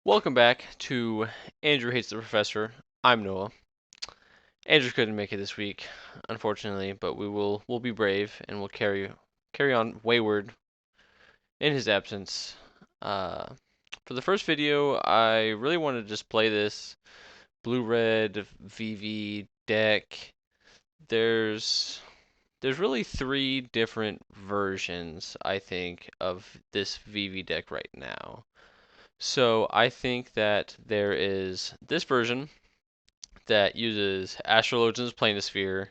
Welcome back to Andrew Hates the Professor. I'm Noah. Andrew couldn't make it this week, unfortunately, but we'll be brave and we'll carry on wayward in his absence. Uh, for the first video, I really wanted to just play this blue-red VV deck. There's there's really three different versions, I think, of this VV deck right now. So I think that there is this version that uses Astrologian's Planisphere,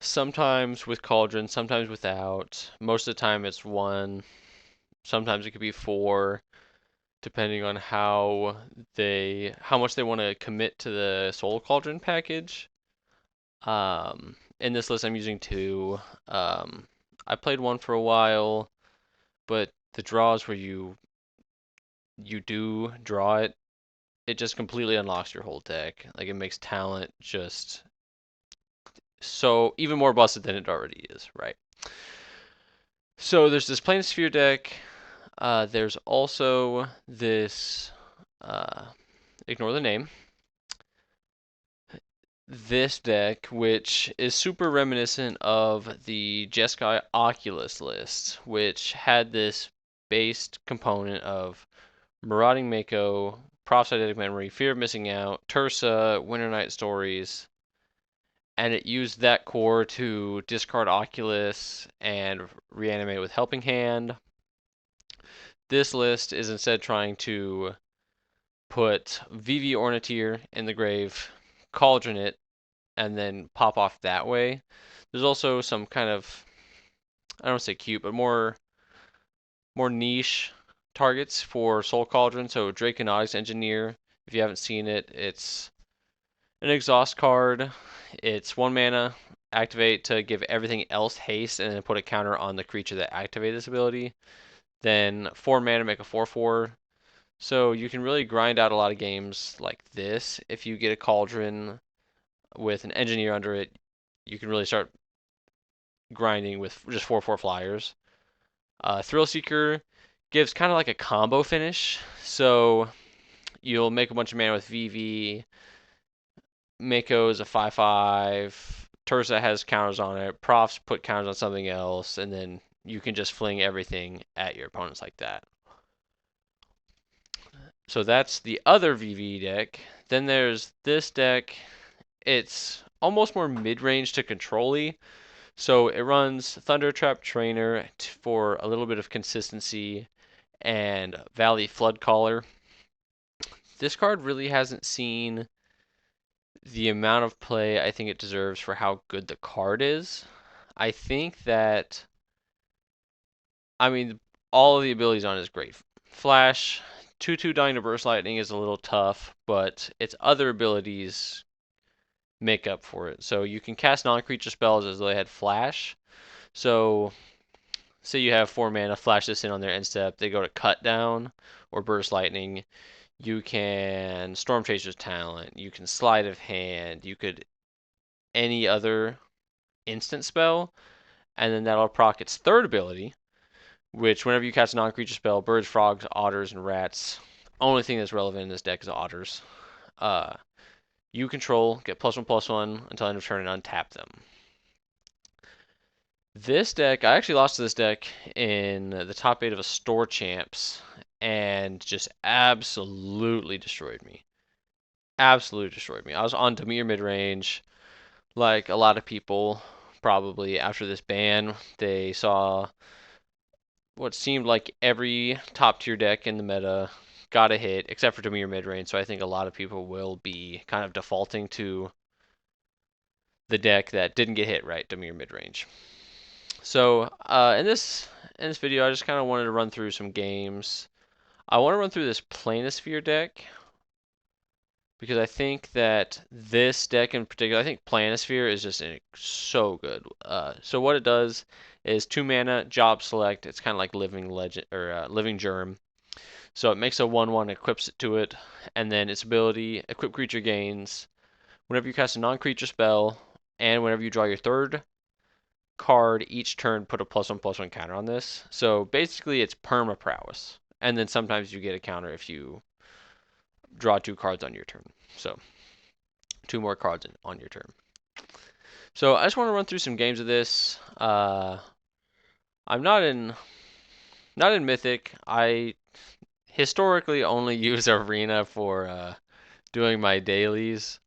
sometimes with Cauldron, sometimes without. Most of the time it's one, sometimes it could be four, depending on how much they want to commit to the Soul Cauldron package. In this list I'm using two. I played one for a while, but the draws where you do draw it, it just completely unlocks your whole deck. Like it makes talent just so even more busted than it already is, right? So there's this Planisphere deck. There's also this, uh, ignore the name, this deck, which is super reminiscent of the Jeskai Oculus list, which had this based component of Marauding Mako, Prophetic Memory, Fear of Missing Out, Tursa, Winter Night Stories, and it used that core to discard Oculus and reanimate with Helping Hand. This list is instead trying to put Vivi Ornitier in the grave, Cauldron it, and then pop off that way. There's also some kind of, I don't want to say cute, but more niche targets for Soul Cauldron. So Draconautics Engineer, if you haven't seen it, it's an exhaust card. It's 1 mana, activate to give everything else haste, and then put a counter on the creature that activated this ability. Then 4 mana, make a 4/4. So you can really grind out a lot of games like this. If you get a Cauldron with an Engineer under it, you can really start grinding with just 4/4 flyers. Thrill Seeker gives kind of like a combo finish. So you'll make a bunch of mana with VV. Mako is a 5/5. Tursa has counters on it. Profs put counters on something else, and then you can just fling everything at your opponents like that. So that's the other VV deck. Then there's this deck. It's almost more mid-range to control-y. So it runs Thunder Trap Trainer for a little bit of consistency and Valley Flood Caller. This card really hasn't seen the amount of play I think it deserves for how good the card is. I think that, I mean, all of the abilities on it is great. Flash, 2/2 dying to Burst Lightning is a little tough, but its other abilities make up for it. So you can cast non-creature spells as though they had Flash. So say you have 4 mana, flash this in on their end step, they go to Cut Down or Burst Lightning. You can Storm Chaser's Talent, you can Sleight of Hand, you could any other instant spell, and then that'll proc its third ability, which whenever you cast a non-creature spell, birds, frogs, otters, and rats. Only thing that's relevant in this deck is otters. Uh, you control, get +1/+1 until end of turn and untap them. This deck, I actually lost to this deck in the top 8 of a store champs and just absolutely destroyed me. Absolutely destroyed me. I was on Dimir mid-range, like a lot of people probably after this ban. They saw what seemed like every top tier deck in the meta got a hit, except for Dimir mid-range. So I think a lot of people will be kind of defaulting to the deck that didn't get hit, right? Dimir mid-range. So in this video, I just kind of wanted to run through some games. I want to run through this Planisphere deck because I think that this deck in particular, I think Planisphere is just so good. So what it does is 2 mana, job select. It's kind of like Living Legend or Living Germ. So it makes a 1/1, equips it to it, and then its ability, equip creature gains. Whenever you cast a non-creature spell, and whenever you draw your third card each turn, put a +1/+1 counter on this. So basically, it's perma prowess, and then sometimes you get a counter if you draw 2 cards on your turn. So 2 more cards on your turn. So I just want to run through some games of this. I'm not in Mythic. I historically only use Arena for doing my dailies.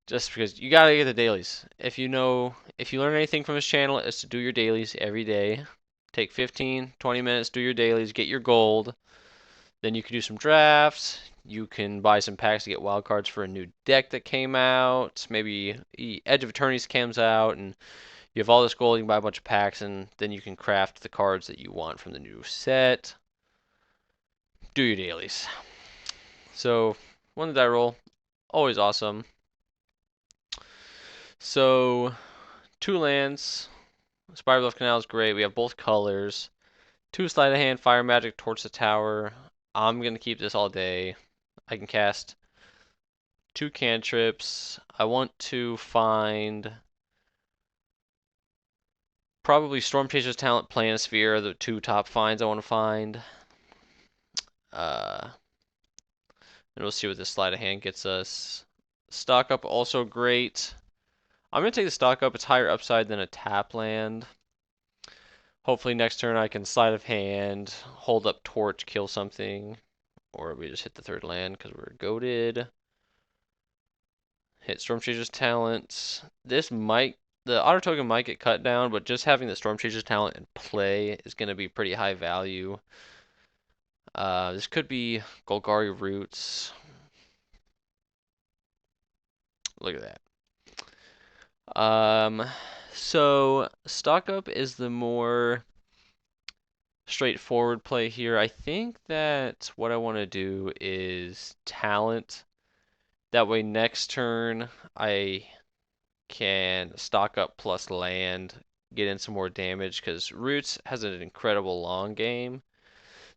Just because you gotta get the dailies. If you learn anything from this channel, it's to do your dailies every day. Take 15, 20 minutes, do your dailies, get your gold. Then you can do some drafts. You can buy some packs to get wild cards for a new deck that came out. Maybe Edge of Eternities comes out, and you have all this gold. You can buy a bunch of packs, and then you can craft the cards that you want from the new set. Do your dailies. So, one the die roll, always awesome. So, 2 lands. Spiral of Canal is great. We have both colors. 2 sleight of hand, fire magic, torch the tower. I'm gonna keep this all day. I can cast 2 cantrips. I want to find probably Storm Chaser's Talent, Planisphere are the 2 top finds I want to find. And we'll see what this sleight of hand gets us. Stock up also great. I'm gonna take the stock up. It's higher upside than a tap land. Hopefully next turn I can sleight of hand, hold up torch, kill something, or we just hit the 3rd land because we're goated. Hit Storm Chaser's Talent. The auto token might get cut down, but just having the Storm Chaser's Talent in play is going to be pretty high value. This could be Golgari Roots. Look at that. So stock up is the more straightforward play here. I think that what I want to do is talent. That way next turn I can stock up plus land, get in some more damage, because Roots has an incredible long game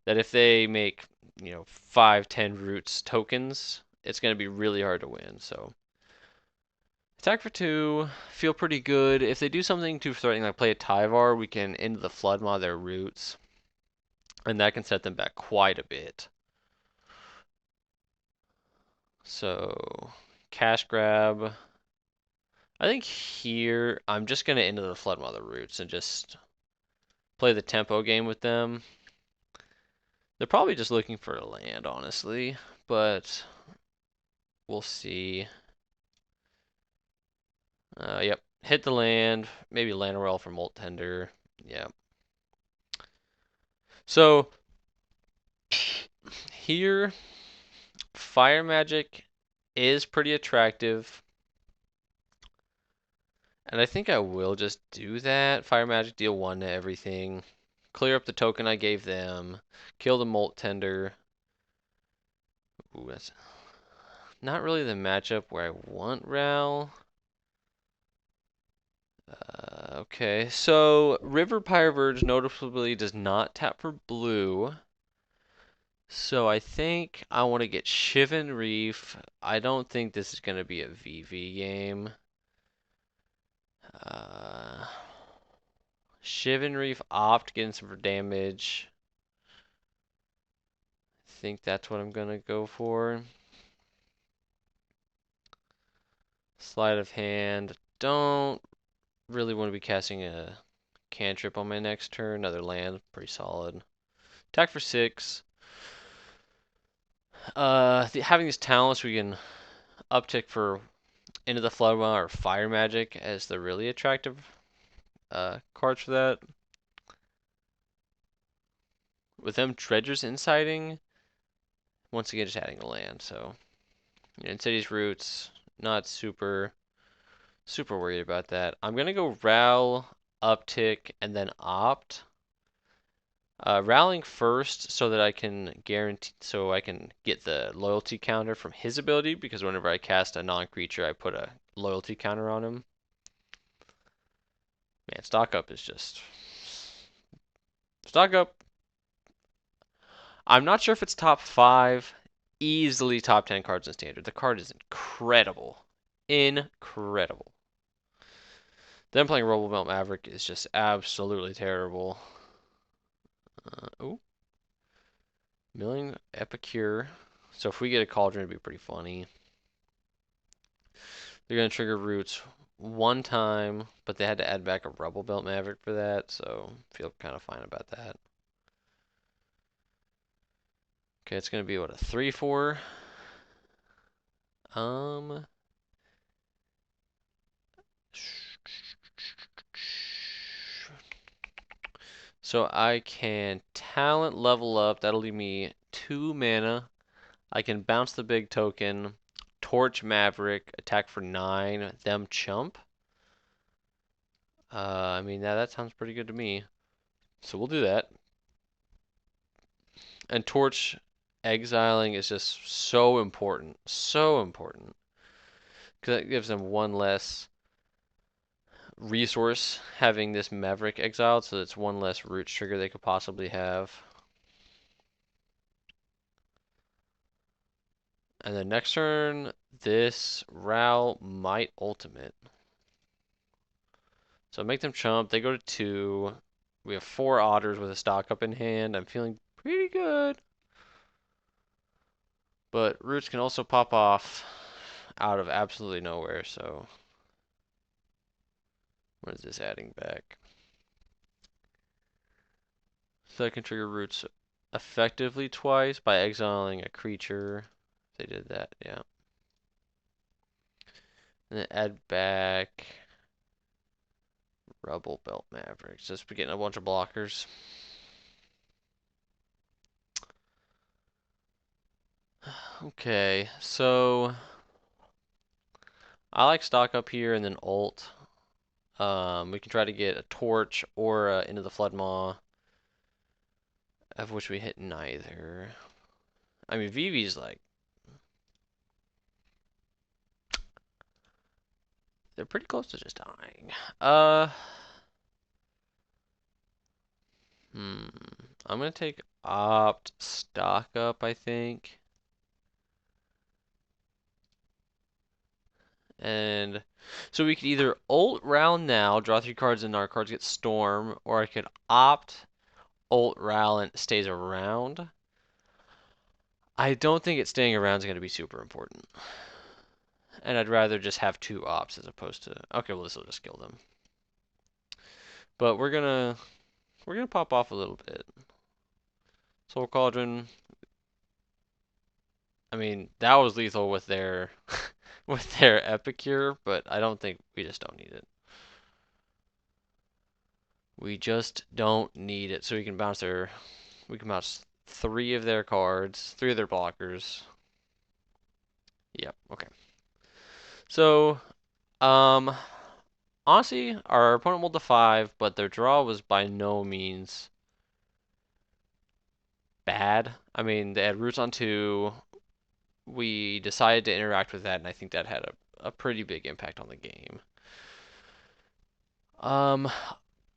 that if they make 5-10 Roots tokens, it's going to be really hard to win. So attack for 2, feel pretty good. If they do something too threatening like play a Tyvar, we can end the Flood Maw their Roots, and that can set them back quite a bit. So cash grab. I think here I'm just going to end the Flood Maw their Roots and just play the tempo game with them. They're probably just looking for a land, honestly, but we'll see. Yep, hit the land, maybe land roll for Molt Tender. Yeah. So here, Fire Magic is pretty attractive, and I think I will just do that. Fire Magic, deal 1 to everything, clear up the token I gave them, kill the Molt Tender. Ooh, that's not really the matchup where I want Ral. Okay, so River Pyroverge noticeably does not tap for blue. So I think I want to get Shivan Reef. I don't think this is going to be a VV game. Shivan Reef opt, getting some for damage. I think that's what I'm going to go for. Sleight of hand. Don't really want to be casting a cantrip on my next turn. Another land, pretty solid. Attack for 6. Having these talents, we can uptick for Into the Flood Maw or Fire Magic as the really attractive cards for that. With them, Dredger's Inciting, once again, just adding a land. So, Insidious Roots, not super worried about that. I'm gonna go Ral, uptick, and then opt. Rallying first so that I can get the loyalty counter from his ability, because whenever I cast a non-creature, I put a loyalty counter on him. Man, stock up is just stock up. I'm not sure if it's top 5, easily top 10 cards in standard. The card is incredible, incredible. Then playing Robo Melt Maverick is just absolutely terrible. Ooh. Milling Epicure. So if we get a Cauldron, it'd be pretty funny. They're going to trigger roots one time, but they had to add back a Rebel Belt Maverick for that, so feel kind of fine about that. Okay, it's going to be what, a 3/4? Um, so I can talent level up. That'll leave me 2 mana. I can bounce the big token, torch Maverick, attack for 9, them chump. I mean, that sounds pretty good to me. So we'll do that. And torch exiling is just so important. So important. Because it gives them one less resource having this Maverick exiled, so it's one less root trigger they could possibly have. And then next turn, this Ral might ultimate. So make them chump. They go to 2. We have 4 otters with a stock up in hand. I'm feeling pretty good. But roots can also pop off out of absolutely nowhere, so what is this adding back? So I can trigger roots effectively twice by exiling a creature. They did that, yeah. And then add back Rebel Belt Mavericks. Just be getting a bunch of blockers. Okay, so I like stock up here and then ult. We can try to get a torch or into the Flood Maw, of which we hit neither. I mean, Vivi's like, they're pretty close to just dying. Hmm. I'm gonna take opt stock up, I think. And so we could either ult round now, draw 3 cards, and our cards get storm, or I could opt ult Ral and it stays around. I don't think it staying around is going to be super important. And I'd rather just have 2 opts as opposed to, okay, well, this will just kill them. But we're gonna pop off a little bit. Soul Cauldron. I mean, that was lethal with their with their Epicure, but I don't think we just don't need it. We just don't need it. So we can bounce 3 of their cards, 3 of their blockers. Yep, okay. So, um, honestly, our opponent rolled a 5, but their draw was by no means bad. I mean, they had roots on 2. We decided to interact with that, and I think that had a pretty big impact on the game. Um,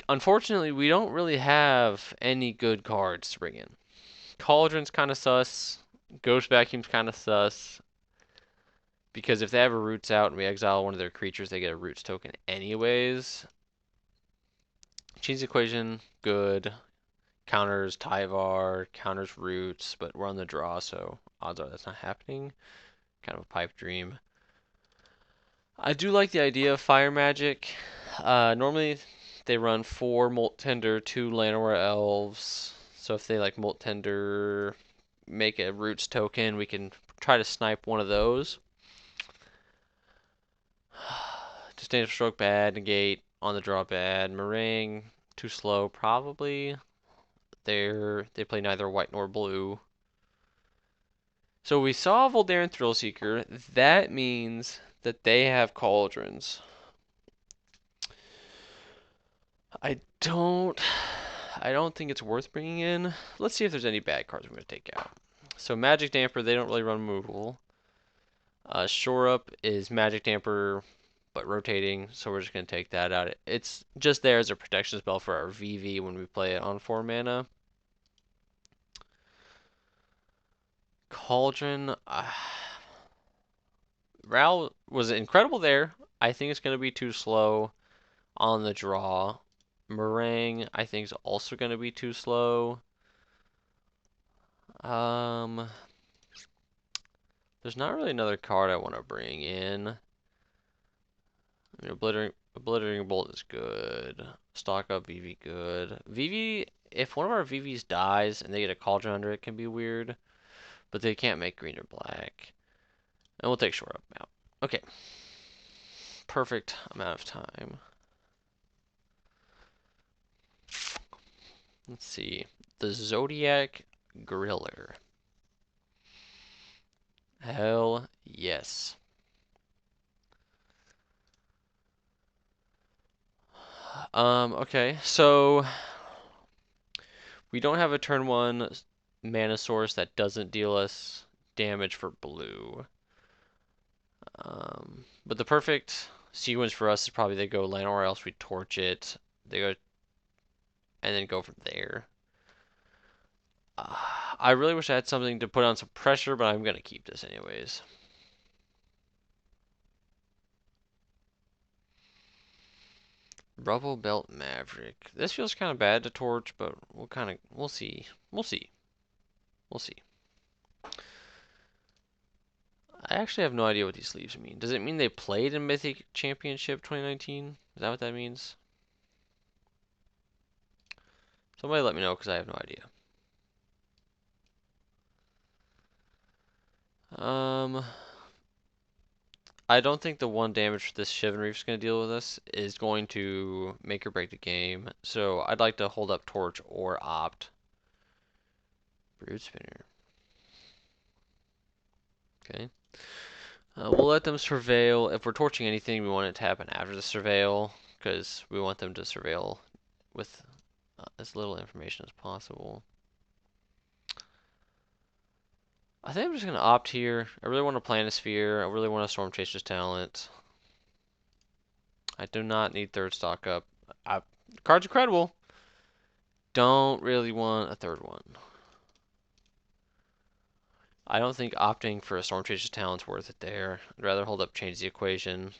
Unfortunately, we don't really have any good cards to bring in. Cauldron's kind of sus. Ghost Vacuum's kind of sus. Because if they have a roots out and we exile one of their creatures, they get a roots token anyways. Cheese equation, good. Counters Tyvar, counters roots, but we're on the draw, so odds are that's not happening. Kind of a pipe dream. I do like the idea of fire magic. Normally they run 4 Molt Tender, 2 Llanowar Elves. So if they like Molt Tender, make a roots token, we can try to snipe one of those. Disdainful Stroke bad, negate, on the draw bad, Meringue too slow probably. They play neither white nor blue. So we saw Voldaren Thrillseeker. That means that they have cauldrons. I don't I don't think it's worth bringing in. Let's see if there's any bad cards I'm going to take out. So Magic Damper, they don't really run removal. Shore Up is Magic Damper, but rotating, so we're just going to take that out. It's just there as a protection spell for our VV when we play it on 4 mana. Cauldron, Ral was incredible there. I think it's going to be too slow on the draw. Meringue, I think, is also going to be too slow. There's not really another card I want to bring in. I mean, Obliterating Bolt is good. Stock up Vivi good. Vivi, if one of our Vivis dies and they get a Cauldron under it, can be weird. But they can't make green or black. And we'll take short up out. Okay. Perfect amount of time. Let's see. The Zodiac Griller. Hell yes. Okay, so we don't have a turn one mana source that doesn't deal us damage for blue. But the perfect sequence for us is probably they go land or else we torch it. They go and then go from there. I really wish I had something to put on some pressure, but I'm gonna keep this anyways. Rubble Belt Maverick. This feels kind of bad to torch, but we'll see. We'll see. We'll see. I actually have no idea what these sleeves mean. Does it mean they played in Mythic Championship 2019? Is that what that means? Somebody let me know because I have no idea. I don't think the one damage for this Shivan Reef is going to deal with us is going to make or break the game. So I'd like to hold up Torch or Opt. Brood Spinner. Okay. We'll let them surveil. If we're torching anything, we want it to happen after the surveil because we want them to surveil with as little information as possible. I think I'm just going to opt here. I really want a Planisphere. I really want a Storm Chaser's Talent. I do not need third stock up. Cards are credible. Don't really want a third one. I don't think opting for a Storm Chaser's Talent's worth it there. I'd rather hold up Change the Equation.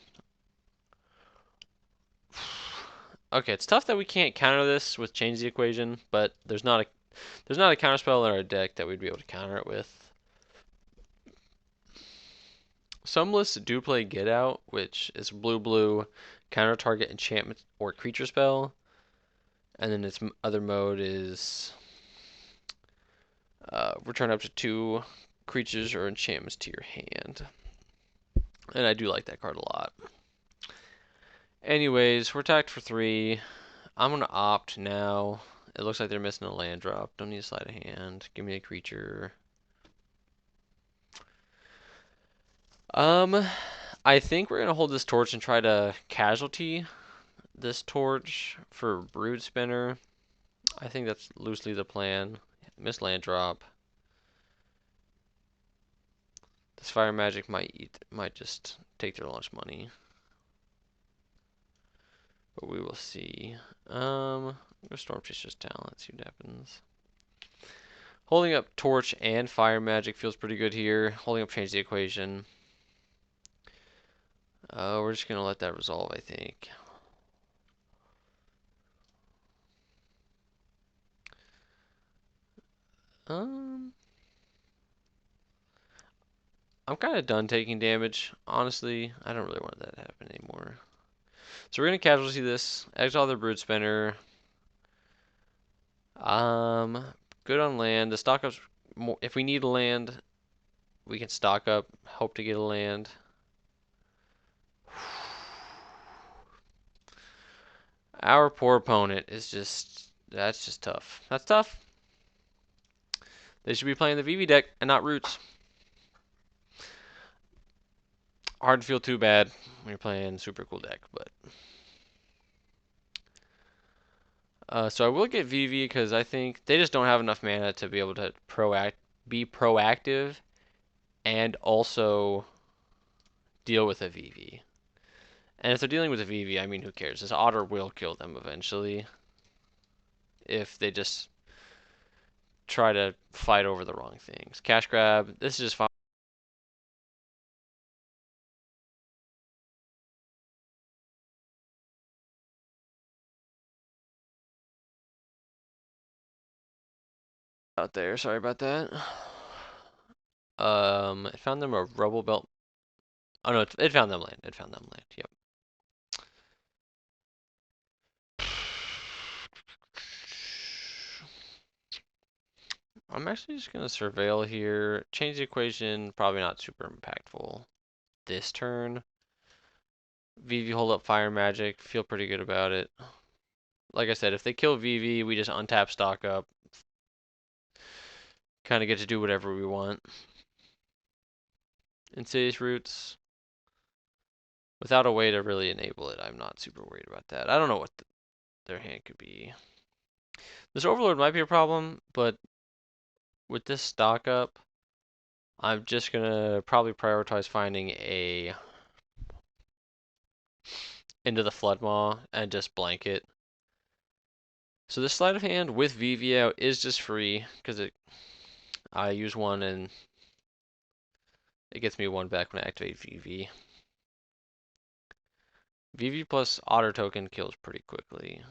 Okay, it's tough that we can't counter this with Change the Equation, but there's not a counterspell in our deck that we'd be able to counter it with. Some lists do play Get Out, which is blue counter target enchantment or creature spell, and then its other mode is return up to 2 creatures or enchantments to your hand. And I do like that card a lot. Anyways, we're tacked for 3. I'm going to opt now. It looks like they're missing a land drop. Don't need a sleight of hand. Give me a creature. I think we're going to hold this torch and try to casualty this torch for Brood Spinner. I think that's loosely the plan. Miss land drop. This fire magic might just take their lunch money. But we will see. Go Storm Chaser's Talent, see what happens. Holding up Torch and Fire Magic feels pretty good here. Holding up Change the Equation. We're just going to let that resolve, I think. I'm kind of done taking damage. Honestly, I don't really want that to happen anymore. So we're going to casualty this. Exile the Brood Spinner. Good on land. The stock up, if we need a land, we can stock up, hope to get a land. Our poor opponent is that's just tough. That's tough. They should be playing the Vivi deck and not Roots. Hard to feel too bad when you're playing super cool deck, but so I will get Vivi because I think they just don't have enough mana to be able to be proactive and also deal with a Vivi. And if they're dealing with a Vivi, I mean, who cares? This Otter will kill them eventually if they just try to fight over the wrong things. Cash grab. This is just fine. Out there. Sorry about that. It found them a rubble belt. Oh no, it found them land. It found them land. Yep. I'm actually just gonna surveil here. Change the equation. Probably not super impactful this turn. Vivi hold up fire magic. Feel pretty good about it. Like I said, if they kill Vivi, we just untap stock up. Kind of get to do whatever we want. Insidious Roots. Without a way to really enable it, I'm not super worried about that. I don't know what their hand could be. This Overlord might be a problem, but with this stock up, I'm just gonna probably prioritize finding a Into the Flood Maw and just blanket. So this sleight of hand with Vivi out is just free because I use one and it gets me one back when I activate Vivi. Vivi plus Otter token kills pretty quickly.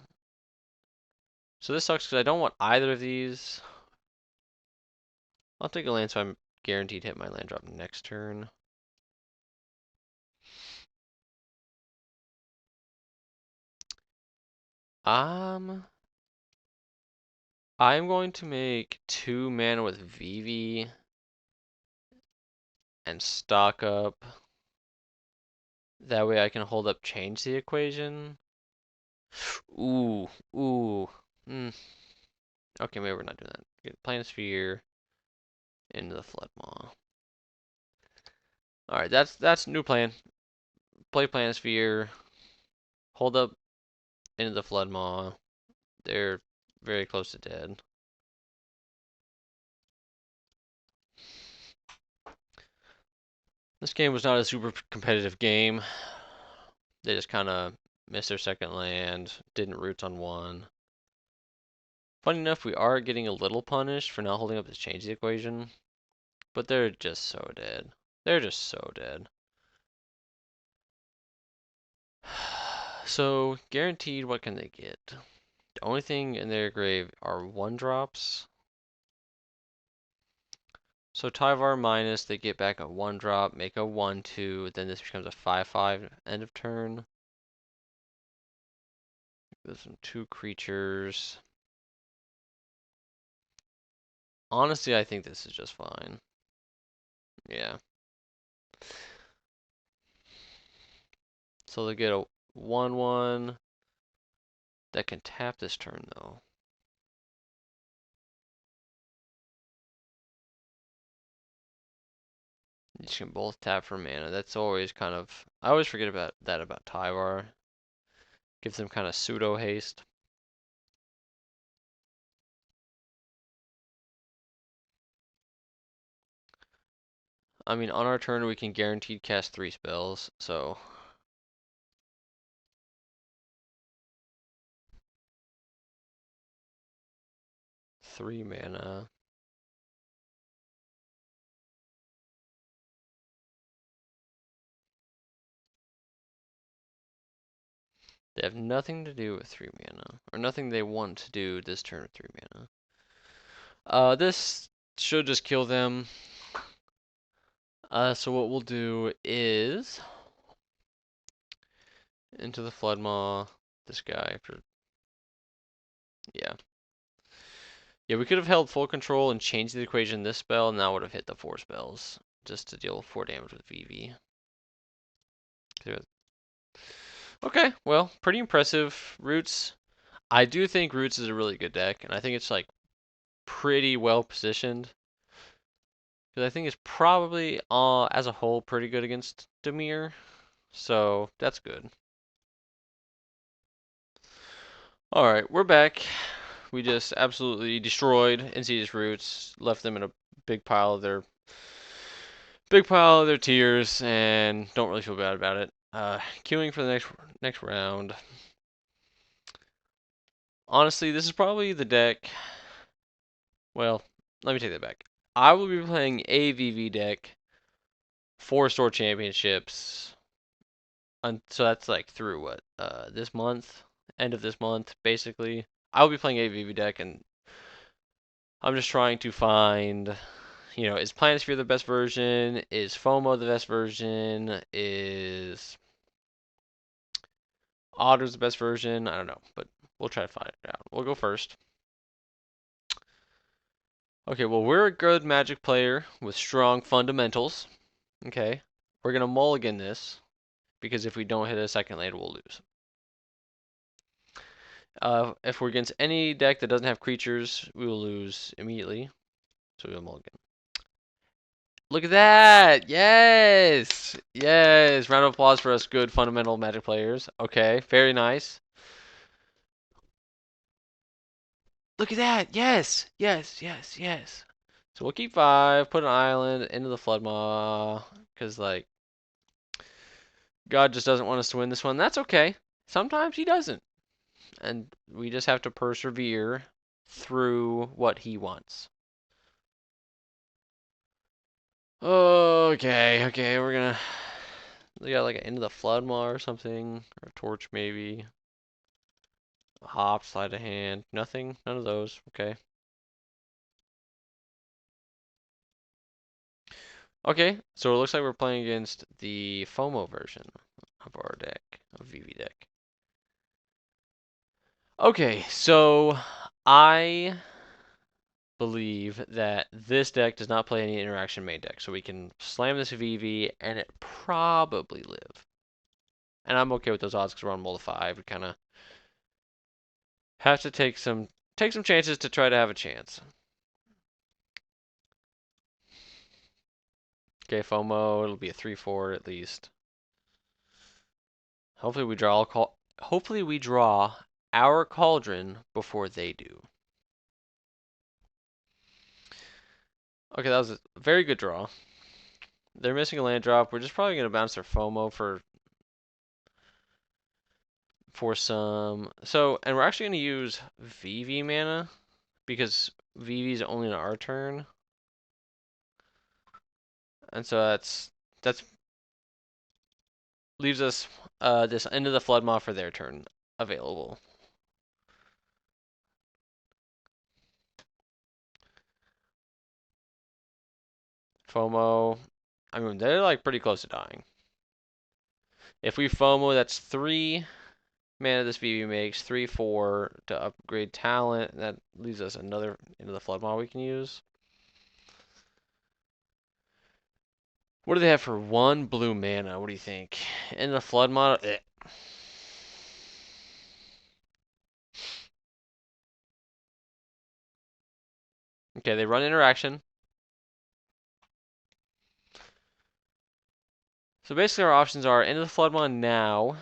So this sucks because I don't want either of these. I'll take a land so I'm guaranteed to hit my land drop next turn. I'm going to make 2 mana with Vivi and stock up. That way I can hold up change the equation. Ooh. Hmm. Okay, maybe we're not doing that. Get Planisphere into the Flood Maw. Alright, that's new plan. Play Planisphere. Hold up into the Flood Maw. They're very close to dead. This game was not a super competitive game. They just kind of missed their second land, didn't roots on one. Funny enough, we are getting a little punished for not holding up this change the equation, but they're just so dead. They're just so dead. So, guaranteed, what can they get? The only thing in their grave are 1-drops. So Tyvar minus, they get back a 1-drop, make a 1/2, then this becomes a 5/5 end of turn. There's some 2 creatures. Honestly, I think this is just fine. Yeah. So they get a 1/1 that can tap this turn though. You can both tap for mana. That's always kind of, I always forget about that about Tyvar. Gives them kind of pseudo haste. I mean, on our turn we can guaranteed cast 3 spells, so 3 mana. They have nothing to do with 3 mana, or nothing they want to do this turn with 3 mana. This should just kill them. So what we'll do is into the Flood Maw, this guy for, yeah. Yeah, we could have held full control and changed the equation this spell, and that would have hit the 4 spells, just to deal 4 damage with Vivi. Okay, well, pretty impressive. Roots. I do think Roots is a really good deck, and I think it's like pretty well positioned. Because I think it's probably, as a whole, pretty good against Dimir. So, that's good. Alright, we're back. We just absolutely destroyed Insidious Roots, left them in a big pile of their tears, and don't really feel bad about it. Queuing for the next round. Honestly, this is probably the deck. Well, let me take that back. I will be playing a VV deck for Store Championships. So that's like through what? This month? End of this month, basically. I'll be playing a VV deck, and I'm just trying to find, is Planisphere the best version? Is FOMO the best version? Is Otter's the best version? I don't know, but we'll try to find it out. We'll go first. Okay, well, we're a good Magic player with strong fundamentals. Okay, we're gonna mulligan this because if we don't hit a second later, we'll lose. If we're against any deck that doesn't have creatures, we will lose immediately. So we'll mulligan. Look at that! Yes! Yes! Round of applause for us good fundamental Magic players. Okay, very nice. Look at that! Yes! Yes, yes, yes. So we'll keep 5, put an island into the Flood Maw, because, like, God just doesn't want us to win this one. That's okay. Sometimes he doesn't. And we just have to persevere through what he wants. Okay, we're gonna. We got like an Into the Flood Maw or something, or a Torch maybe. A hop, slide of hand, nothing, none of those. Okay. Okay, so it looks like we're playing against the FOMO version of our deck, of Vivi deck. Okay, so I believe that this deck does not play any interaction main deck, so we can slam this Vivi and it probably live. And I'm okay with those odds because we're on mull to 5. We kind of have to take some chances to try to have a chance. Okay, FOMO, it'll be a 3/4 at least. Hopefully we draw our Cauldron before they do. Okay, that was a very good draw. They're missing a land drop. We're just probably gonna bounce their FOMO for some. So, and we're actually gonna use Vivi mana because Vivi's only on our turn. And so that's leaves us this End of the Flood Maw for their turn available. FOMO, I mean they're like pretty close to dying. If we FOMO, that's 3 mana this Vivi makes, 3/4 to upgrade talent. That leaves us another Into the Flood Maw we can use. What do they have for 1 blue mana? What do you think? Into the Flood Maw. Okay, they run interaction. So basically our options are Into the Flood Maw now,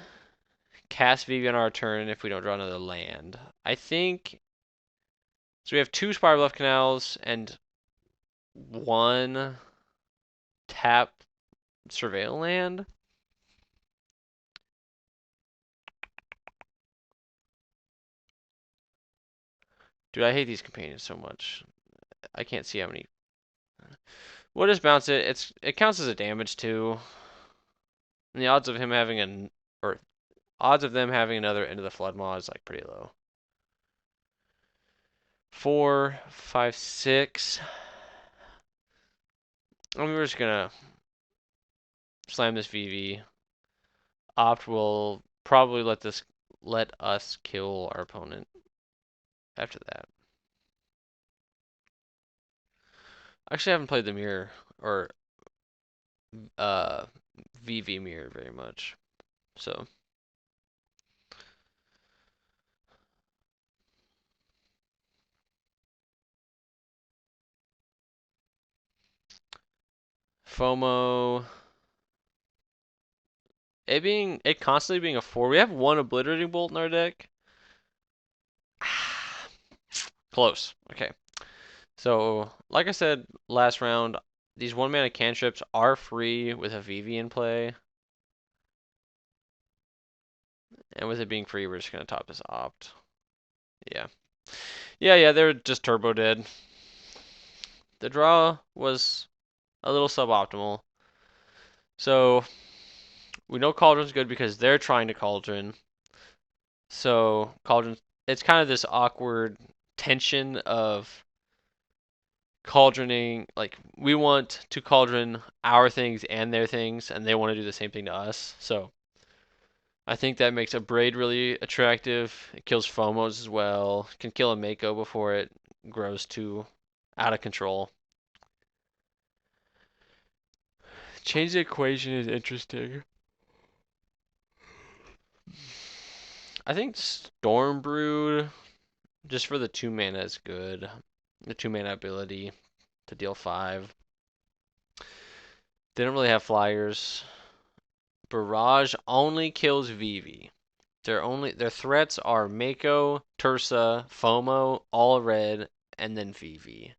cast Vivi on our turn if we don't draw another land. I think, so we have 2 Spiral Bluff Canals and 1 tap Surveil land. Dude, I hate these companions so much. I can't see how many. We'll just bounce it. It counts as a damage too. And the odds of him having odds of them having another Into the Flood Maw is like pretty low. 4, 5, 6. I mean, we're just gonna slam this Vivi. Opt will probably let us kill our opponent after that. Actually, I haven't played the mirror or Vivi mirror very much, so. FOMO. It constantly being a 4. We have 1 Obliterating Bolt in our deck. Close. Okay. So, like I said last round, these 1 mana cantrips are free with a Vivi in play. And with it being free, we're just gonna top this opt. Yeah. Yeah, they're just turbo dead. The draw was a little suboptimal. So we know Cauldron's good because they're trying to Cauldron. So Cauldron, it's kind of this awkward tension of cauldroning, like we want to cauldron our things and their things, and they want to do the same thing to us. So I think that makes a braid really attractive. It kills Phomos as well. Can kill a Mako before it grows too out of control. Change the equation is interesting. I think Stormbrood, just for the 2 mana, is good. The 2 mana ability to deal 5. They don't really have flyers. Barrage only kills Vivi. Their threats are Mako, Tursa, FOMO, all red, and then Vivi.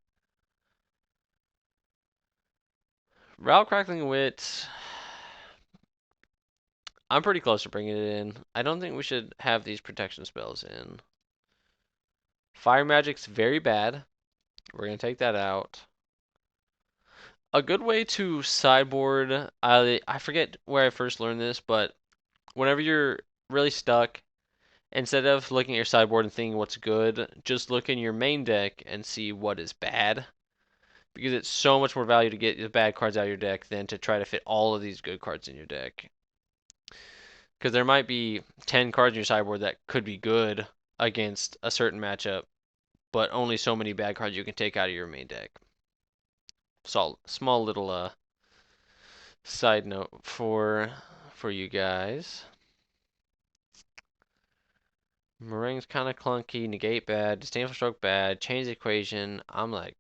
Route Crackling Wit. I'm pretty close to bringing it in. I don't think we should have these protection spells in. Fire Magic's very bad. We're going to take that out. A good way to sideboard, I forget where I first learned this, but whenever you're really stuck, instead of looking at your sideboard and thinking what's good, just look in your main deck and see what is bad. Because it's so much more value to get the bad cards out of your deck than to try to fit all of these good cards in your deck. Because there might be 10 cards in your sideboard that could be good against a certain matchup, but only so many bad cards you can take out of your main deck. So, small little side note for you guys. Meringue's kind of clunky, negate bad, disdainful stroke bad, change the equation. I'm like,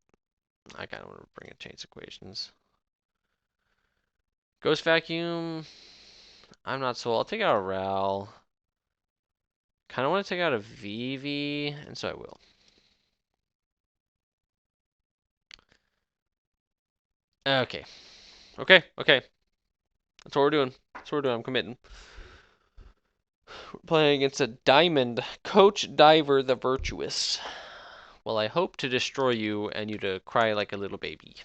I kind of want to bring in change equations. Ghost Vacuum, I'm not sold. I'll take out a Ral. Kind of want to take out a Vivi, and so I will. Okay. Okay, okay. That's what we're doing. That's what we're doing. I'm committing. We're playing against a Diamond. Coach Diver the Virtuous. Well, I hope to destroy you and you to cry like a little baby.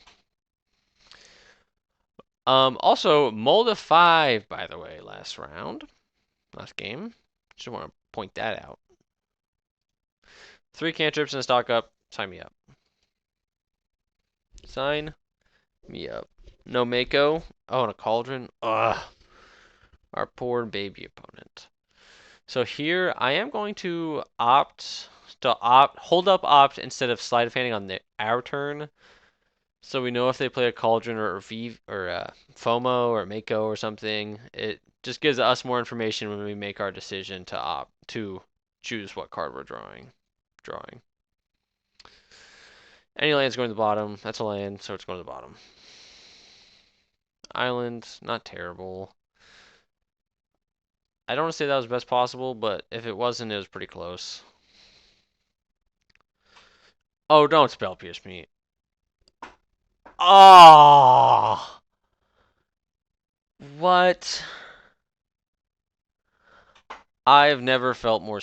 Also, Molda 5, by the way, last game. Just want to point that out. 3 cantrips and a stock up. Sign me up. Sign me up. No Mako. Oh, and a Cauldron. Ugh. Our poor baby opponent. So here, I am going to hold up opt instead of sleight of handing on our turn. So we know if they play a Cauldron or FOMO or Mako or something. It just gives us more information when we make our decision to choose what card we're drawing. Any land's going to the bottom. That's a land, so it's going to the bottom. Island, not terrible. I don't want to say that was best possible, but if it wasn't, it was pretty close. Oh, don't spell pierce me. Oh! What? I've never felt more...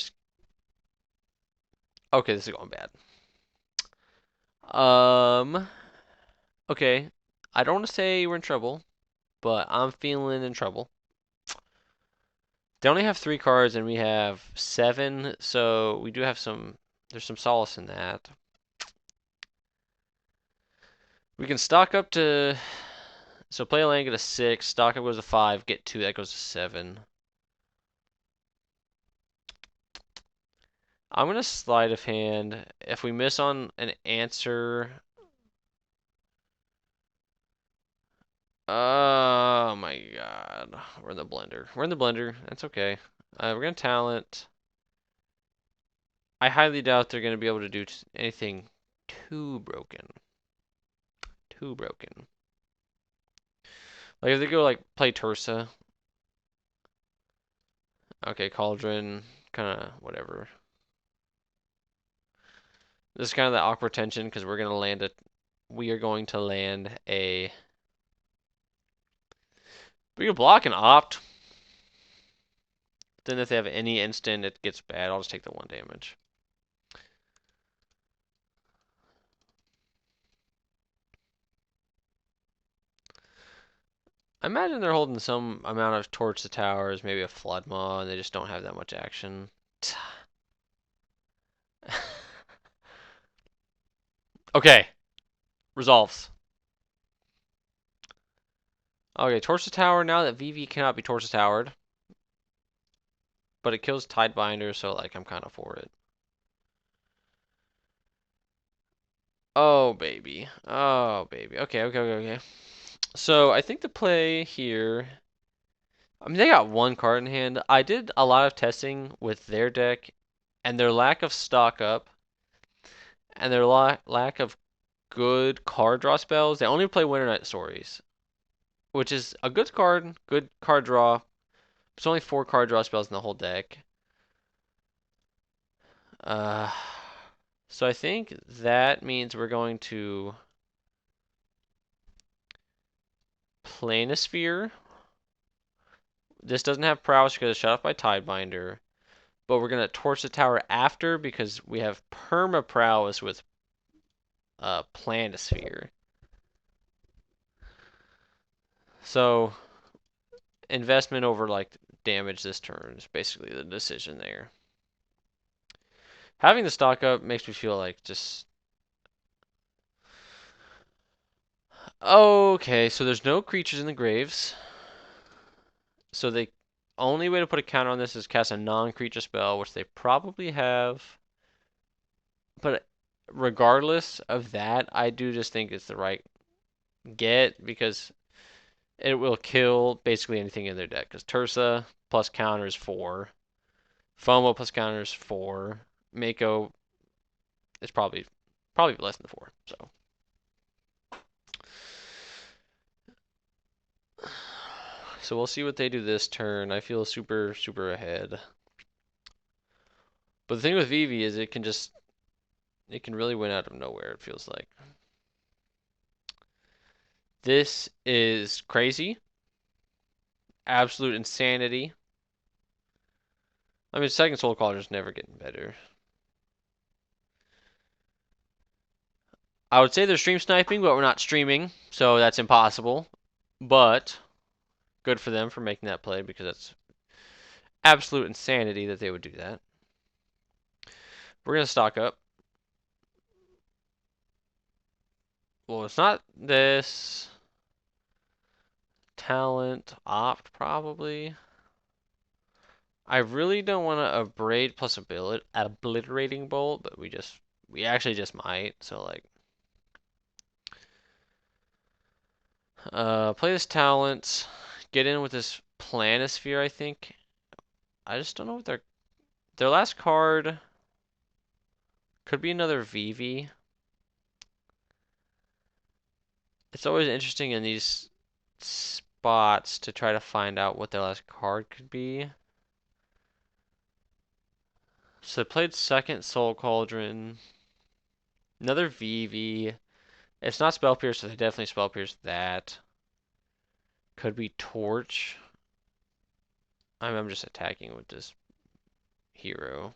Okay, this is going bad. Okay. I don't want to say we're in trouble, but I'm feeling in trouble. They only have 3 cards and we have 7, so we do have there's some solace in that. We can stock up to, so play a land, get a 6, stock up goes to 5, get 2, that goes to 7. I'm going to sleight of hand. If we miss on an answer, oh my god. We're in the blender. That's okay. We're going to talent. I highly doubt they're going to be able to do anything too broken. Like if they go like play Tursa. Okay, Cauldron, kind of whatever. This is kind of the awkward tension because we are going to land a. We can block and opt. Then if they have any instant, it gets bad. I'll just take the 1 damage. I imagine they're holding some amount of Torch the Towers, maybe a Flood Maw, and they just don't have that much action. Okay. Resolves. Okay, Torch the Tower. Now that Vivi cannot be Torch the Towered, but it kills Tidebinder, so like I'm kind of for it. Oh baby. Oh baby. Okay, okay, okay, okay. So I think the play here. I mean, they got one card in hand. I did a lot of testing with their deck, and their lack of stock up, and their lack of good card draw spells. They only play Winter Night Stories, which is a good card draw. There's only 4 card draw spells in the whole deck. Uh, so I think that means we're going to Planisphere. This doesn't have prowess because it's shut off by Tidebinder, but we're gonna torch the tower after because we have perma prowess with Planisphere. So investment over like damage this turn is basically the decision there. Having the stock up makes me feel like just okay. So there's no creatures in the graves. So the only way to put a counter on this is cast a non-creature spell, which they probably have. But regardless of that, I do just think it's the right get because it will kill basically anything in their deck. Because Tursa plus counter is 4. FOMO plus counter is 4. Mako is probably less than 4. So we'll see what they do this turn. I feel super, super ahead. But the thing with Vivi is it can really win out of nowhere, it feels like. This is crazy. Absolute insanity. I mean, second Soul Caller's never getting better. I would say they're stream sniping, but we're not streaming, so that's impossible. But good for them for making that play because that's absolute insanity that they would do that. We're going to stock up. Well, it's not this. Talent, opt, probably. I really don't want to abrade plus obliterating bolt, but we actually just might. So like, play this talent, get in with this Planisphere. I think. I just don't know what their last card could be another Vivi. It's always interesting in these spots to try to find out what their last card could be. So they played second Soul Cauldron, another Vivi. It's not Spell Pierce, so they definitely Spell Pierce that. Could be Torch. I'm just attacking with this hero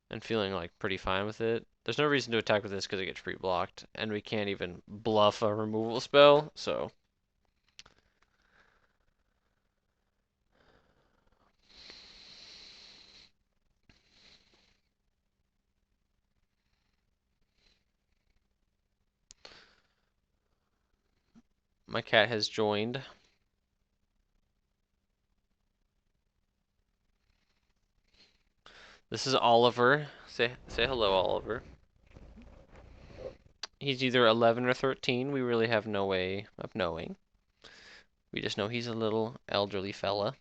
and feeling like pretty fine with it. There's no reason to attack with this because it gets pre-blocked, and we can't even bluff a removal spell, so. My cat has joined. This is Oliver. Say hello, Oliver. He's either 11 or 13. We really have no way of knowing. We just know he's a little elderly fella.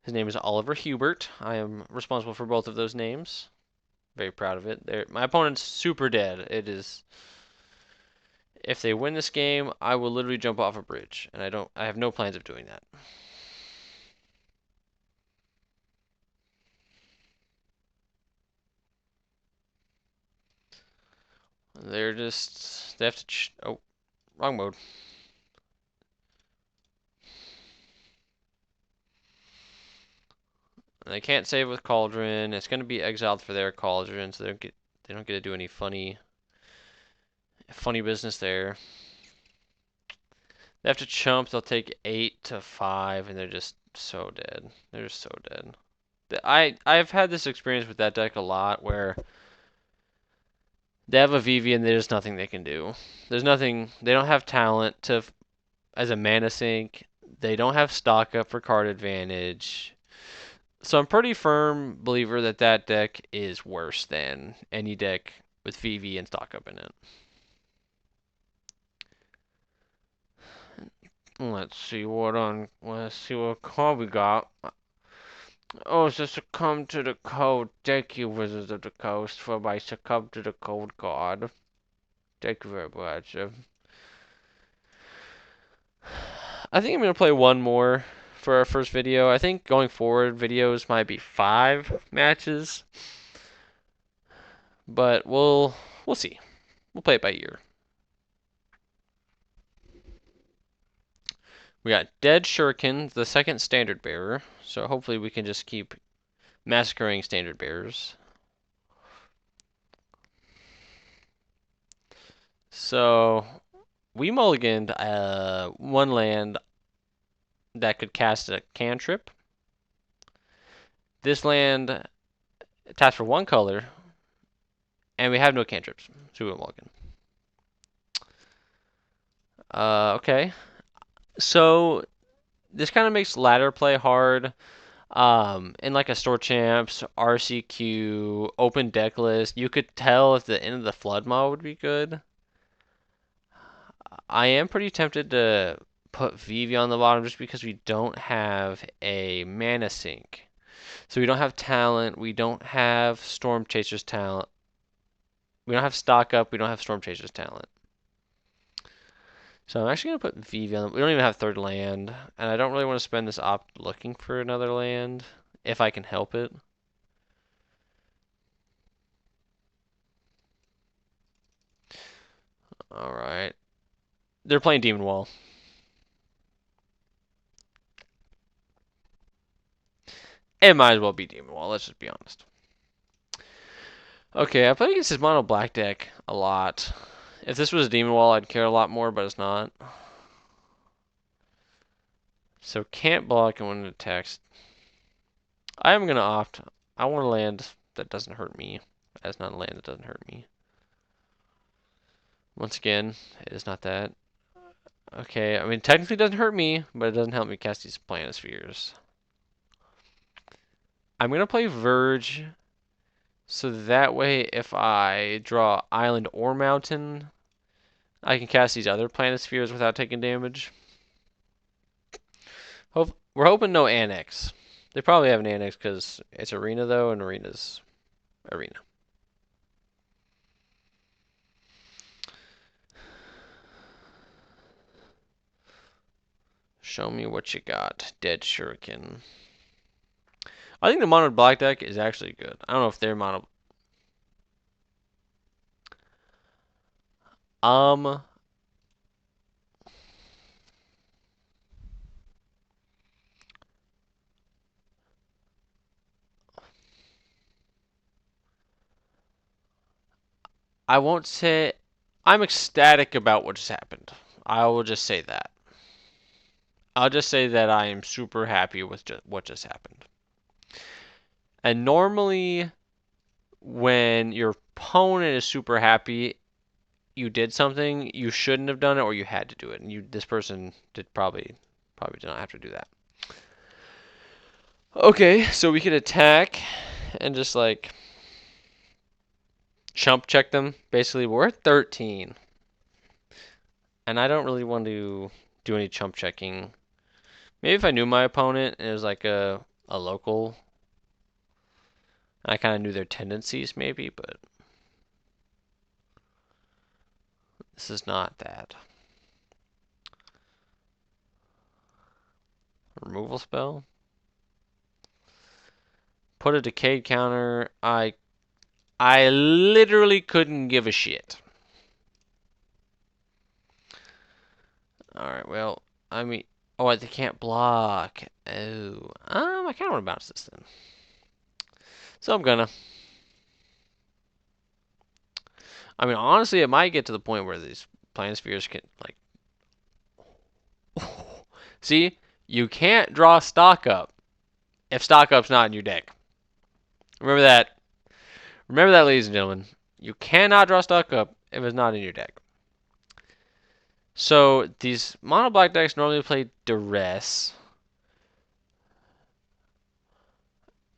His name is Oliver Hubert. I am responsible for both of those names. Very proud of it. My opponent's super dead. It is. If they win this game, I will literally jump off a bridge, and I have no plans of doing that. They have to. Oh, wrong mode. And they can't save with Cauldron. It's going to be exiled for their Cauldron, so they don't get to do any funny business there. They have to chump. They'll take 8 to 5, and they're just so dead. They're just so dead. I've had this experience with that deck a lot, where They have a Vivi and there's nothing they can do. There's nothing. They don't have talent to as a mana sink. They don't have stock up for card advantage. So I'm pretty firm believer that that deck is worse than any deck with Vivi and stock up in it. Let's see what card we got. Oh, it's just succumb to the cold. Thank you, Wizards of the Coast, for my succumb to the cold card. Thank you very much. I think I'm gonna play one more for our first video. I think going forward, videos might be 5 matches, but we'll see. We'll play it by ear. We got Dead Shuriken, the second standard bearer. So hopefully we can just keep massacring standard bearers. So we mulliganed one land that could cast a cantrip. This land taps for one color, and we have no cantrips, so we went mulligan. Okay. So this kind of makes ladder play hard. In like a store champs, RCQ, open deck list, you could tell if the end of the flood mod would be good. I am pretty tempted to put Vivi on the bottom just because we don't have a mana sink. So we don't have talent, we don't have Storm Chaser's talent. We don't have stock up, we don't have Storm Chaser's talent. So I'm actually going to put Vivi on. We don't even have third land, and I don't really want to spend this op looking for another land if I can help it. Alright. They're playing Demon Wall. It might as well be Demon Wall, let's just be honest. Okay, I played against his mono black deck a lot. If this was Demon Wall, I'd care a lot more, but it's not. So can't block and when it attacks. I am going to opt. I want a land that doesn't hurt me. That's not a land that doesn't hurt me. Once again, it is not that. Okay, I mean, technically it doesn't hurt me, but it doesn't help me cast these Planispheres. I'm going to play Verge, so that way if I draw Island or Mountain, I can cast these other Planispheres without taking damage. We're hoping no Annex. They probably have an Annex because it's Arena, though, and Arena's Arena. Show me what you got, Dead Shuriken. I think the mono black deck is actually good. I don't know if they're mono. I won't say I'm ecstatic about what just happened. I will just say that. I'll just say that I am super happy with what just happened. And normally, when your opponent is super happy, you did something you shouldn't have done it, or you had to do it, and this person did probably did not have to do that. Okay, so we could attack and just like chump check them. Basically, we're at 13. And I don't really want to do any chump checking. Maybe if I knew my opponent and it was like a local, I kind of knew their tendencies maybe, but this is not that. Removal spell. Put a decayed counter. I literally couldn't give a shit. Alright, well, I mean, oh, they can't block. Oh, I kind of want to bounce this then. So I'm gonna. I mean, honestly, it might get to the point where these Planispheres can, like... See? You can't draw stock up if stock up's not in your deck. Remember that. Remember that, ladies and gentlemen. You cannot draw Stuck Up if it's not in your deck. So these mono black decks normally play Duress.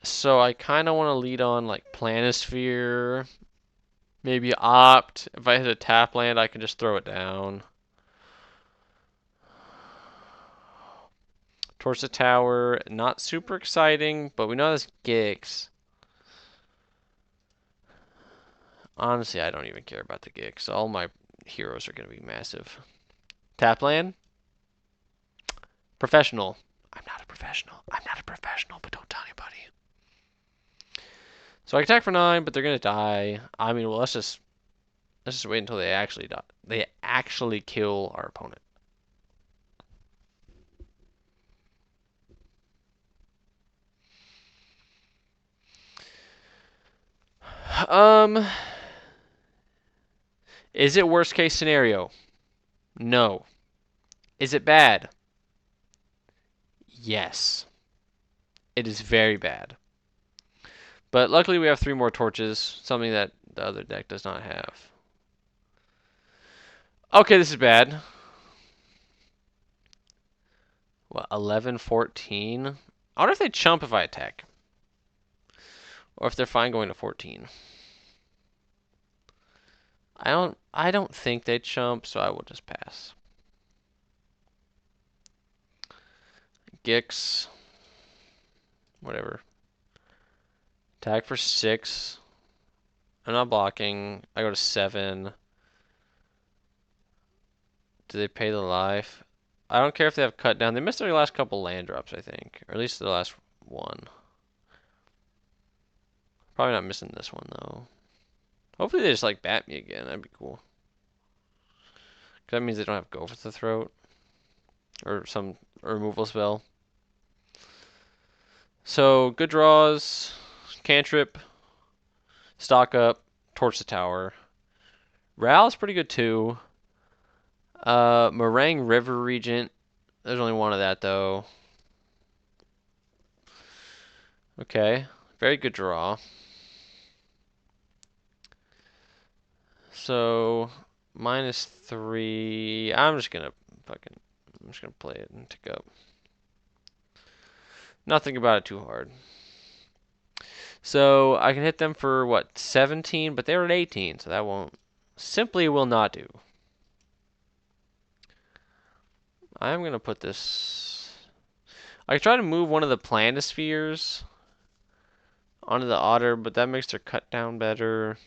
So I kind of want to lead on like Planisphere, maybe Opt. If I hit a tap land, I can just throw it down. Torch the Tower, not super exciting, but we know this Gix. Honestly, I don't even care about the Gix. All my heroes are going to be massive. Tap land? Professional. I'm not a professional. I'm not a professional, but don't tell anybody. So I attack for 9, but they're going to die. I mean, well, let's just wait until they actually die. They actually kill our opponent. Is it worst case scenario? No. Is it bad? Yes. It is very bad. But luckily we have 3 more torches, something that the other deck does not have. Okay, this is bad. What, 11, 14? I wonder if they chump if I attack. Or if they're fine going to 14. I don't think they chump, so I will just pass. Gix. Whatever. Attack for 6. I'm not blocking. I go to 7. Do they pay the life? I don't care if they have cut down. They missed their last couple land drops, I think. Or at least the last one. Probably not missing this one, though. Hopefully they just, like, bat me again. That'd be cool. Because that means they don't have Go for the Throat. Or some removal spell. So, good draws. Cantrip. Stock up. Torch the Tower. Ral is pretty good, too. Meringue River Regent. There's only one of that, though. Okay. Very good draw. So, -3. I'm just gonna play it and tick up. Not think about it too hard. So I can hit them for what, 17, but they were at 18, so that won't, simply will not do. I'm gonna put this. I can try to move one of the Planispheres onto the Otter, but that makes their cut down better.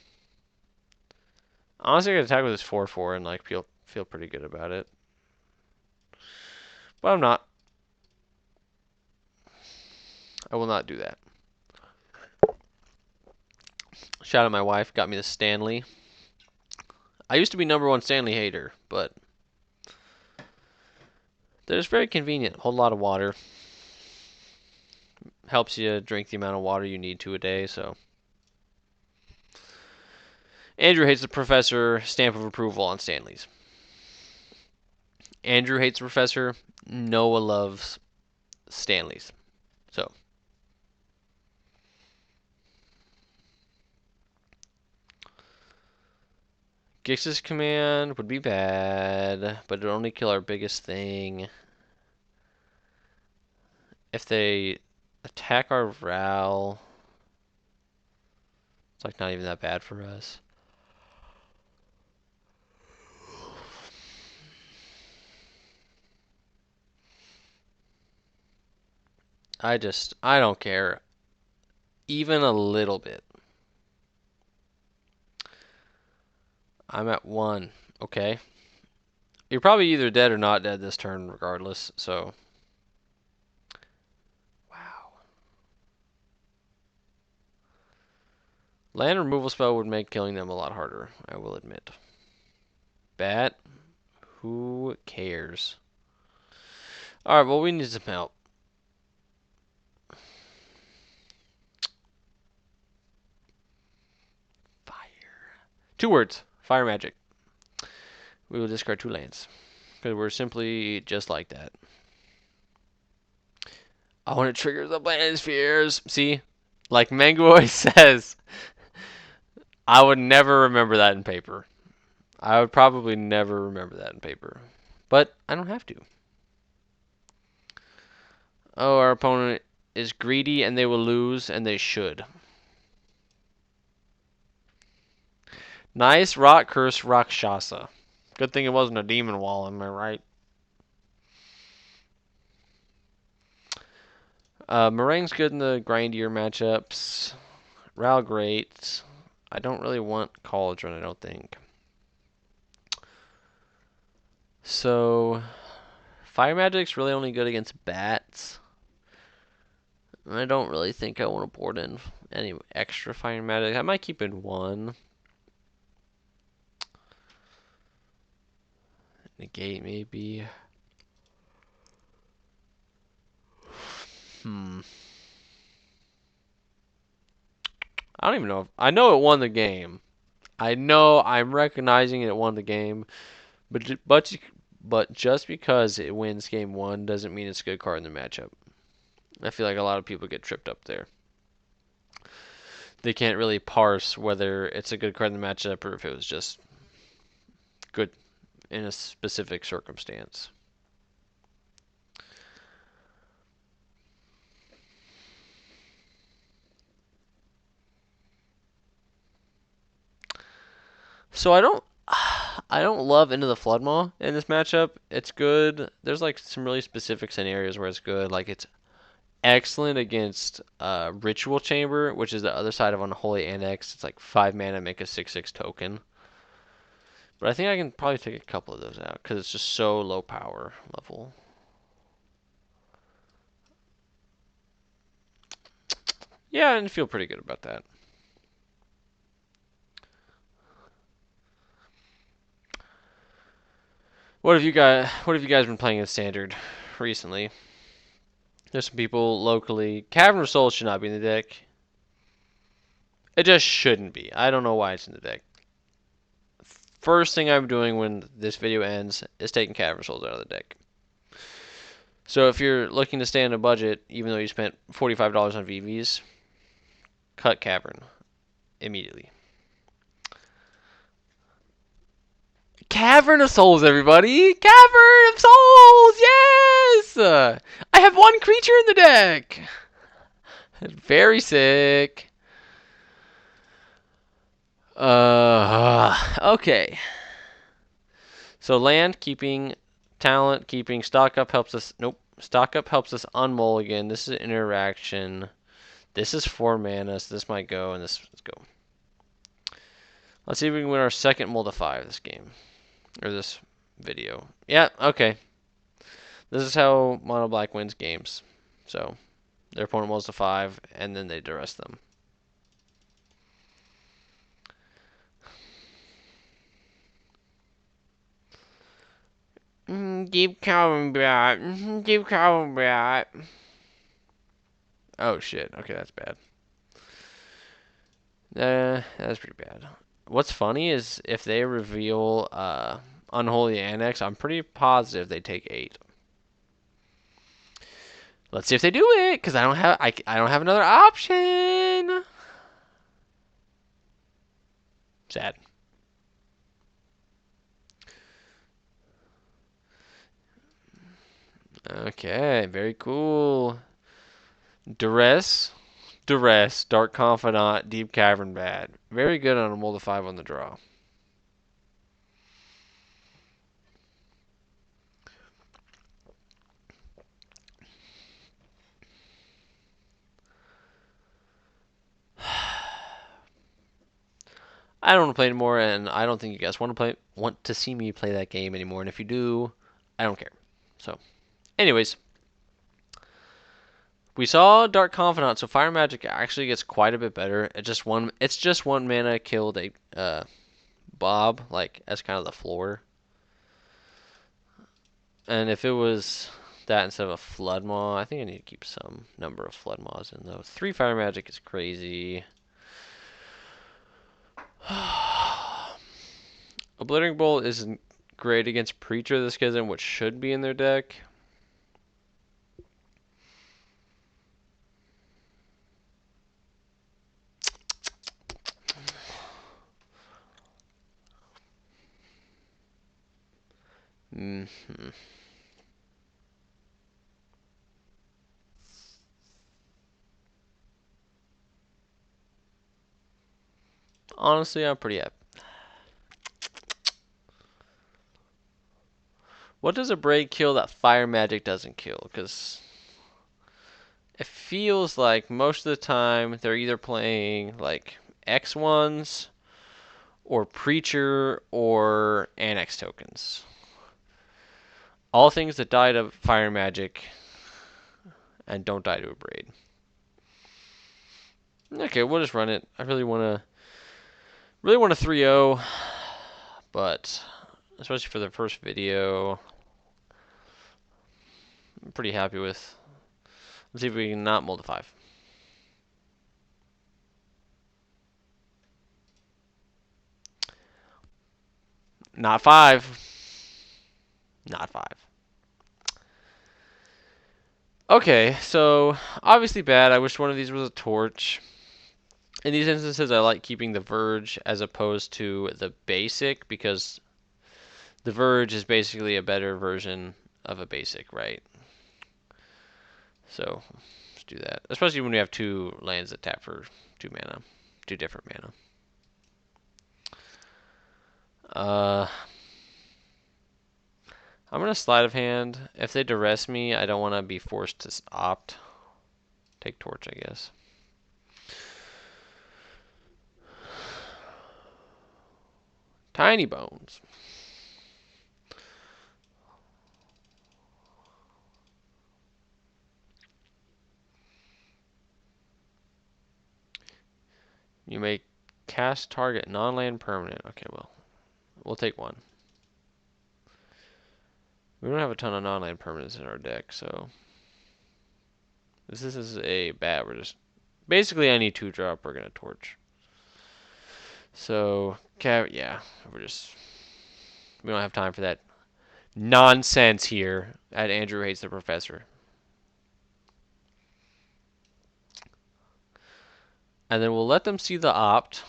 Honestly, I could attack with this 4/4 and like feel pretty good about it, but I'm not. I will not do that. Shout out my wife, got me the Stanley. I used to be #1 Stanley hater, but they're just very convenient. Hold a lot of water. Helps you drink the amount of water you need to a day, so. Andrew hates the professor, stamp of approval on Stanley's. Andrew hates the professor, Noah loves Stanley's. So. Gix's command would be bad, but it would only kill our biggest thing. If they attack our Ral, it's like not even that bad for us. I don't care. Even a little bit. I'm at 1. Okay. You're probably either dead or not dead this turn regardless, so. Wow. Land removal spell would make killing them a lot harder, I will admit. Bat? Who cares? Alright, well, we need some help. Fire. 2 words. Fire magic. We will discard 2 lands. Because we're simply just like that. I want to trigger the Planispheres. See? Like Mango always says, I would never remember that in paper. I would probably never remember that in paper. But I don't have to. Oh, our opponent is greedy and they will lose, and they should. Nice Rock Curse Rakshasa. Good thing it wasn't a demon wall, am I right? Meringue's good in the grindier matchups. Ral great. I don't really want Cauldron, I don't think. So, Fire Magic's really only good against bats. I don't really think I want to board in any extra Fire Magic. I might keep in one. Negate, maybe. I don't even know. I know it won the game. I know I'm recognizing it won the game, but just because it wins game one doesn't mean it's a good card in the matchup. I feel like a lot of people get tripped up there. They can't really parse whether it's a good card in the matchup or if it was just good in a specific circumstance. So I don't love Into the Floodmaw in this matchup. It's good. There's like some really specific scenarios where it's good. Like it's excellent against Ritual Chamber, which is the other side of Unholy Annex. It's like 5 mana, make a 6/6 token. But I think I can probably take a couple of those out because it's just so low power level. Yeah, and feel pretty good about that. What have you guys been playing in Standard recently? There's some people locally. Cavern of Souls should not be in the deck. It just shouldn't be. I don't know why it's in the deck. First thing I'm doing when this video ends is taking Cavern Souls out of the deck. So if you're looking to stay on a budget, even though you spent $45 on VVs, cut Cavern immediately. Cavern of Souls, everybody! Cavern of Souls! Yes! I have one creature in the deck! Very sick. Okay. So land keeping, talent keeping, stock up helps us. Nope. Stock up helps us unmulligan. This is interaction. This is 4 mana, so this might go, and this let's go. Let's see if we can win our second mull to 5 this game. Or this video. Yeah, okay. This is how Mono Black wins games. So their opponent mulls to 5, and then they duress them. Keep coming back. Keep coming back. Oh shit. Okay, that's bad. That's pretty bad. What's funny is if they reveal Unholy Annex, I'm pretty positive they take 8. Let's see if they do it, because I don't have another option. Sad. Okay, very cool. Duress, Dark Confidant, Deep Cavern bad. Very good on a mull to 5 on the draw. I don't want to play anymore, and I don't think you guys want to see me play that game anymore. And if you do, I don't care. So, anyways, we saw Dark Confidant, so Fire Magic actually gets quite a bit better. It's just one mana killed a Bob, like as kind of the floor. And if it was that instead of a Flood Maw, I think I need to keep some number of Flood Maws in though. 3 Fire Magic is crazy. Obliterating Bolt isn't great against Preacher of the Schism, which should be in their deck. Mm-hmm. Honestly, I'm pretty happy. What does a braid kill that fire magic doesn't kill? Because it feels like most of the time they're either playing like X1s or Preacher or Annex tokens. All things that die to fire magic and don't die to a braid. Okay, we'll just run it. I really want to 3-0, but especially for the first video, I'm pretty happy with. Let's see if we can not mold a 5. Not 5. Not 5. Okay, so obviously bad. I wish one of these was a torch. In these instances, I like keeping the Verge as opposed to the basic because the Verge is basically a better version of a basic, right? So let's do that. Especially when we have 2 lands that tap for 2 mana, 2 different mana. I'm gonna sleight of hand. If they duress me, I don't want to be forced to opt. Take torch, I guess. Tiny bones. You may cast target non-land permanent. Okay, well, we'll take 1. We don't have a ton of non-land permanents in our deck, so this is a bad. We're just basically any 2-drop. We're gonna torch. So yeah, we don't have time for that nonsense here at Andrew Hates the Professor. And then we'll let them see the opt,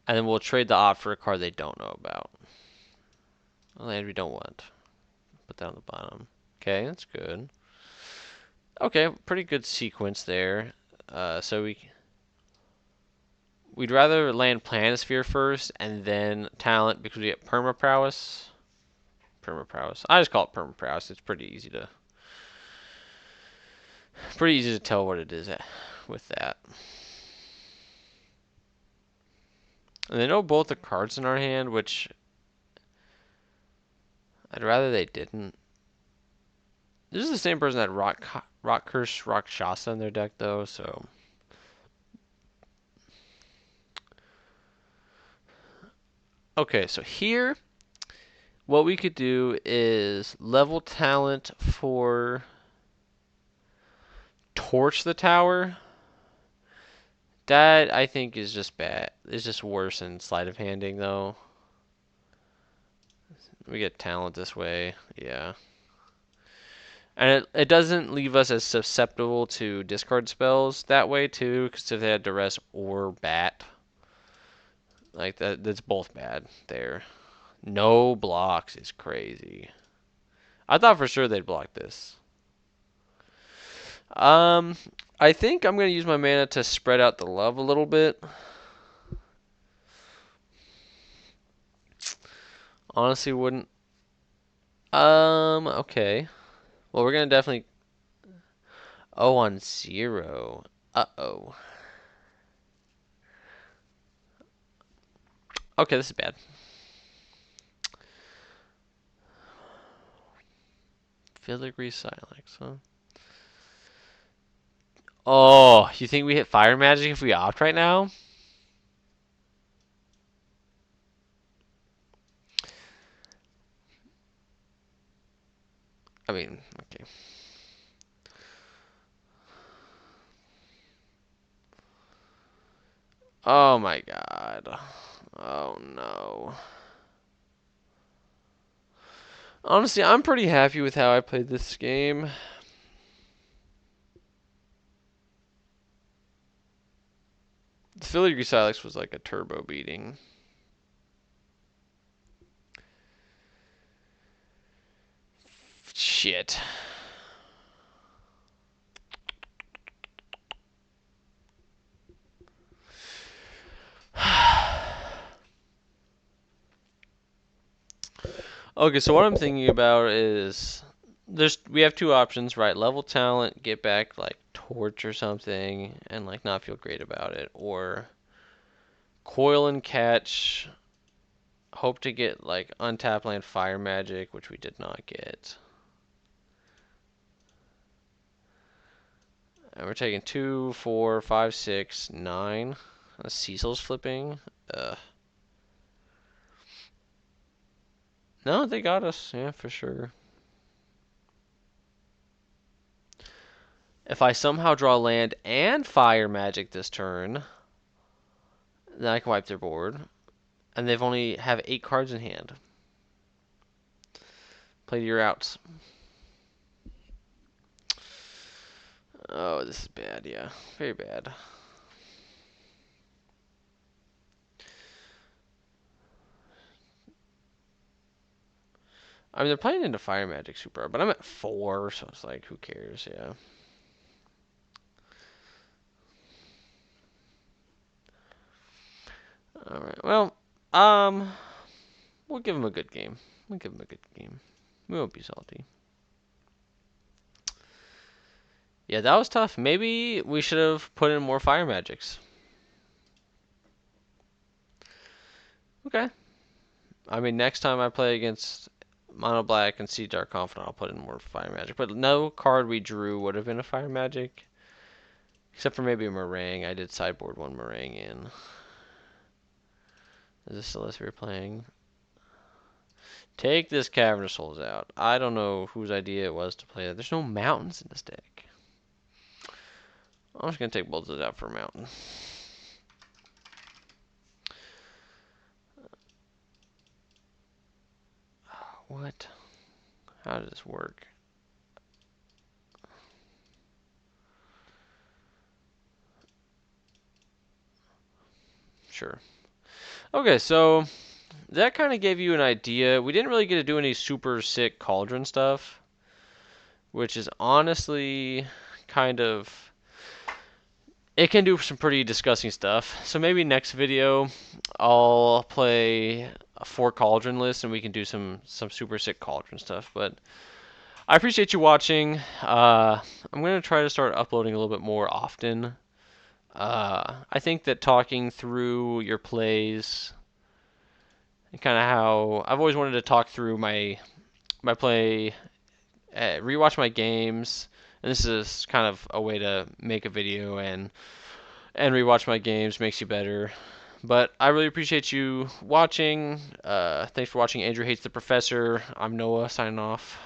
and then we'll trade the opt for a card they don't know about. A land we don't want. Put that on the bottom. Okay, that's good. Okay, pretty good sequence there. So we'd rather land Planisphere first and then talent because we get perma prowess. Perma prowess. I just call it perma prowess. It's pretty easy to tell what it is with that. And they know both the cards in our hand, which I'd rather they didn't. This is the same person that Rock Curse Rakshasa in their deck though, so. Okay, so here, what we could do is level talent for Torch the Tower. That I think is just bad. It's just worse than sleight of handing though. We get talent this way, yeah. And it doesn't leave us as susceptible to discard spells that way too, because if they had Duress or Bat, like that's both bad there. No blocks is crazy. I thought for sure they'd block this. I think I'm gonna use my mana to spread out the love a little bit. Honestly, wouldn't. Okay. Well, we're gonna definitely. Oh, on 0. Uh-oh. Okay, this is bad. Filigree Silex, huh? Oh, you think we hit Fire Magic if we opt right now? I mean, okay. Oh my god. Oh no. Honestly, I'm pretty happy with how I played this game. The Filigree Silex was like a turbo beating. Shit. Okay, so what I'm thinking about is we have two options, right? Level talent, get back like torch or something, and like not feel great about it, or coil and catch, hope to get like untap land fire magic, which we did not get. And we're taking 2, 4, 5, 6, 9. Cecil's flipping. No, they got us. Yeah, for sure. If I somehow draw land and fire magic this turn, then I can wipe their board. And they've only have 8 cards in hand. Play to your outs. Oh, this is bad, yeah. Very bad. I mean, they're playing into Fire Magic super hard, but I'm at 4, so it's like, who cares, yeah. Alright, well, we'll give them a good game. We'll give them a good game. We won't be salty. Yeah, that was tough. Maybe we should have put in more Fire Magics. Okay. I mean, next time I play against Mono Black and Sea Dark Confidant, I'll put in more Fire Magic. But no card we drew would have been a Fire Magic. Except for maybe a Meringue. I did sideboard one Meringue in. Is this Celestia playing? Take this Cavernous Souls out. I don't know whose idea it was to play that. There's no mountains in this deck. I'm just going to take both of those out for a mountain. What? How does this work? Sure. Okay, so that kind of gave you an idea. We didn't really get to do any super sick Cauldron stuff, which is honestly kind of... It can do some pretty disgusting stuff. So maybe next video I'll play a 4 Cauldron list and we can do some super sick Cauldron stuff. But I appreciate you watching. I'm going to try to start uploading a little bit more often. I think that talking through your plays and kind of how I've always wanted to talk through my play, rewatch my games, and this is kind of a way to make a video and rewatch my games makes you better. But I really appreciate you watching. Thanks for watching. Andrew Hates the Professor. I'm Noah, signing off.